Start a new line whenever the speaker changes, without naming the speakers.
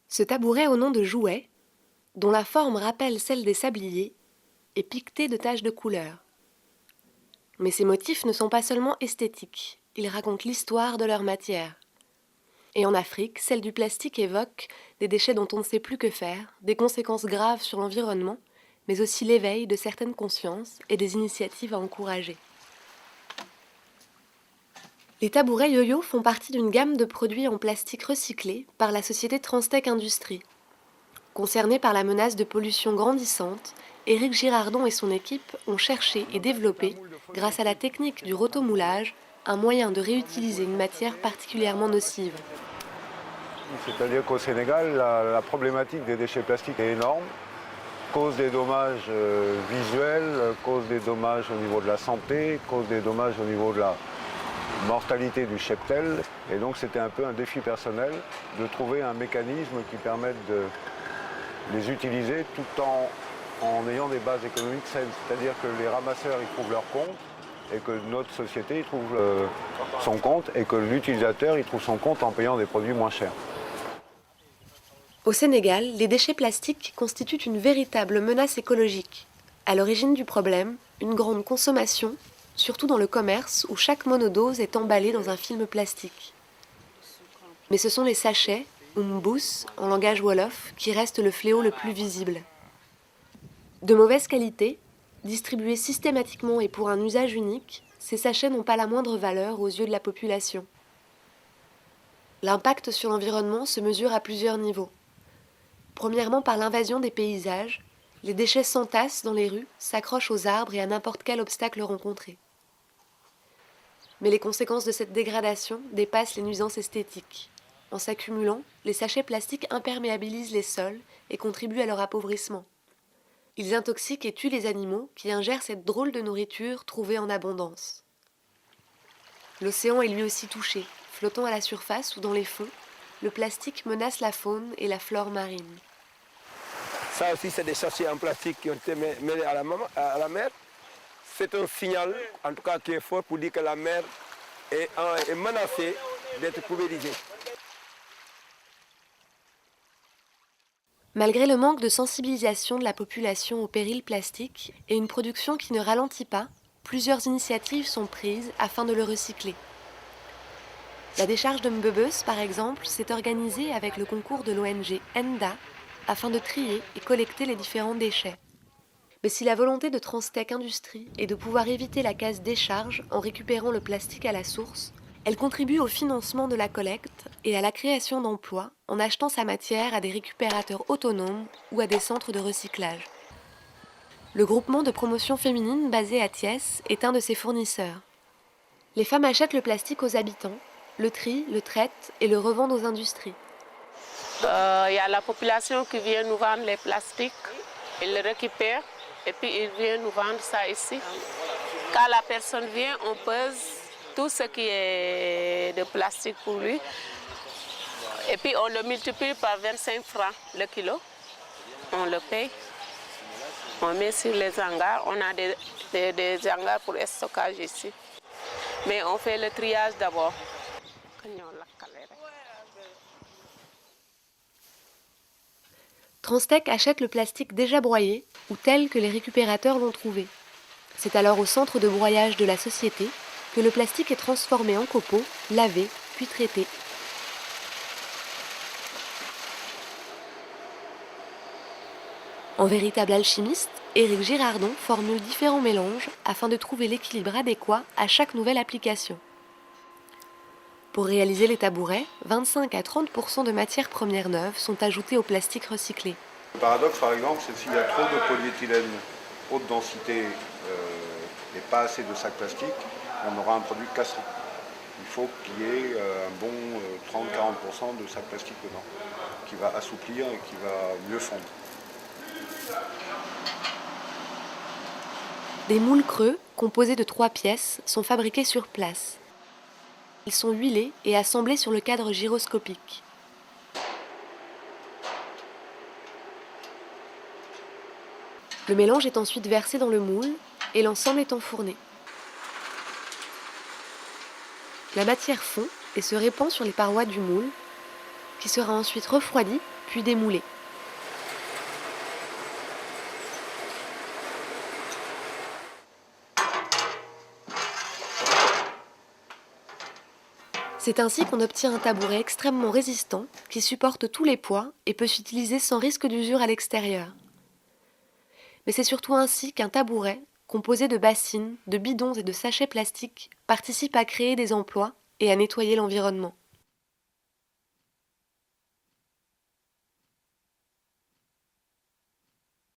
Ce tabouret au nom de jouet, dont la forme rappelle celle des sabliers, est piqueté de taches de couleur. Mais ces motifs ne sont pas seulement esthétiques, ils racontent l'histoire de leur matière. Et en Afrique, celle du plastique évoque des déchets dont on ne sait plus que faire, des conséquences graves sur l'environnement, mais aussi l'éveil de certaines consciences et des initiatives à encourager. Les tabourets yo-yo font partie d'une gamme de produits en plastique recyclés par la société Transtech Industrie. Concerné par la menace de pollution grandissante, Éric Girardon et son équipe ont cherché et développé, grâce à la technique du rotomoulage, un moyen de réutiliser une matière particulièrement nocive.
C'est-à-dire qu'au Sénégal, la problématique des déchets plastiques est énorme, cause des dommages visuels, cause des dommages au niveau de la santé, cause des dommages au niveau de la mortalité du cheptel. Et donc c'était un peu un défi personnel de trouver un mécanisme qui permette de les utiliser tout en ayant des bases économiques saines. C'est-à-dire que les ramasseurs y trouvent leur compte et que notre société y trouve son compte et que l'utilisateur y trouve son compte en payant des produits moins chers.
Au Sénégal, les déchets plastiques constituent une véritable menace écologique. À l'origine du problème, une grande consommation, surtout dans le commerce où chaque monodose est emballée dans un film plastique. Mais ce sont les sachets, ou mbous en langage wolof, qui restent le fléau le plus visible. De mauvaise qualité, distribués systématiquement et pour un usage unique, ces sachets n'ont pas la moindre valeur aux yeux de la population. L'impact sur l'environnement se mesure à plusieurs niveaux. Premièrement par l'invasion des paysages, les déchets s'entassent dans les rues, s'accrochent aux arbres et à n'importe quel obstacle rencontré. Mais les conséquences de cette dégradation dépassent les nuisances esthétiques. En s'accumulant, les sachets plastiques imperméabilisent les sols et contribuent à leur appauvrissement. Ils intoxiquent et tuent les animaux qui ingèrent cette drôle de nourriture trouvée en abondance. L'océan est lui aussi touché. Flottant à la surface ou dans les fonds, le plastique menace la faune et la flore marine.
Ça aussi, c'est des sachets en plastique qui ont été mêlés à la mer. C'est un signal, en tout cas, qui est fort pour dire que la mer est menacée d'être pulvérisée.
Malgré le manque de sensibilisation de la population au péril plastique et une production qui ne ralentit pas, plusieurs initiatives sont prises afin de le recycler. La décharge de Mbebes, par exemple, s'est organisée avec le concours de l'ONG ENDA afin de trier et collecter les différents déchets. Mais si la volonté de Transtech Industrie est de pouvoir éviter la case décharge en récupérant le plastique à la source, elle contribue au financement de la collecte et à la création d'emplois en achetant sa matière à des récupérateurs autonomes ou à des centres de recyclage. Le groupement de promotion féminine basé à Thiès est un de ses fournisseurs. Les femmes achètent le plastique aux habitants, le trient, le traitent et le revendent aux industries.
Il y a la population qui vient nous vendre les plastiques, ils le récupèrent et puis ils viennent nous vendre ça ici. Quand la personne vient, on pèse tout ce qui est de plastique pour lui et puis on le multiplie par 25 francs le kilo. On le paye, on met sur les hangars, on a des hangars pour stockage ici. Mais on fait le triage d'abord.
Transtech achète le plastique déjà broyé ou tel que les récupérateurs l'ont trouvé. C'est alors au centre de broyage de la société que le plastique est transformé en copeaux, lavé, puis traité. En véritable alchimiste, Éric Girardon formule différents mélanges afin de trouver l'équilibre adéquat à chaque nouvelle application. Pour réaliser les tabourets, 25 à 30% de matières premières neuves sont ajoutées au plastique recyclé.
Le paradoxe, par exemple, c'est s'il y a trop de polyéthylène haute densité et pas assez de sacs plastiques, on aura un produit cassant. Il faut qu'il y ait un bon 30-40% de sacs plastiques dedans, qui va assouplir et qui va mieux fondre.
Des moules creux, composés de 3 pièces, sont fabriqués sur place. Ils sont huilés et assemblés sur le cadre gyroscopique. Le mélange est ensuite versé dans le moule et l'ensemble est enfourné. La matière fond et se répand sur les parois du moule, qui sera ensuite refroidi puis démoulé. C'est ainsi qu'on obtient un tabouret extrêmement résistant qui supporte tous les poids et peut s'utiliser sans risque d'usure à l'extérieur. Mais c'est surtout ainsi qu'un tabouret, composé de bassines, de bidons et de sachets plastiques, participe à créer des emplois et à nettoyer l'environnement.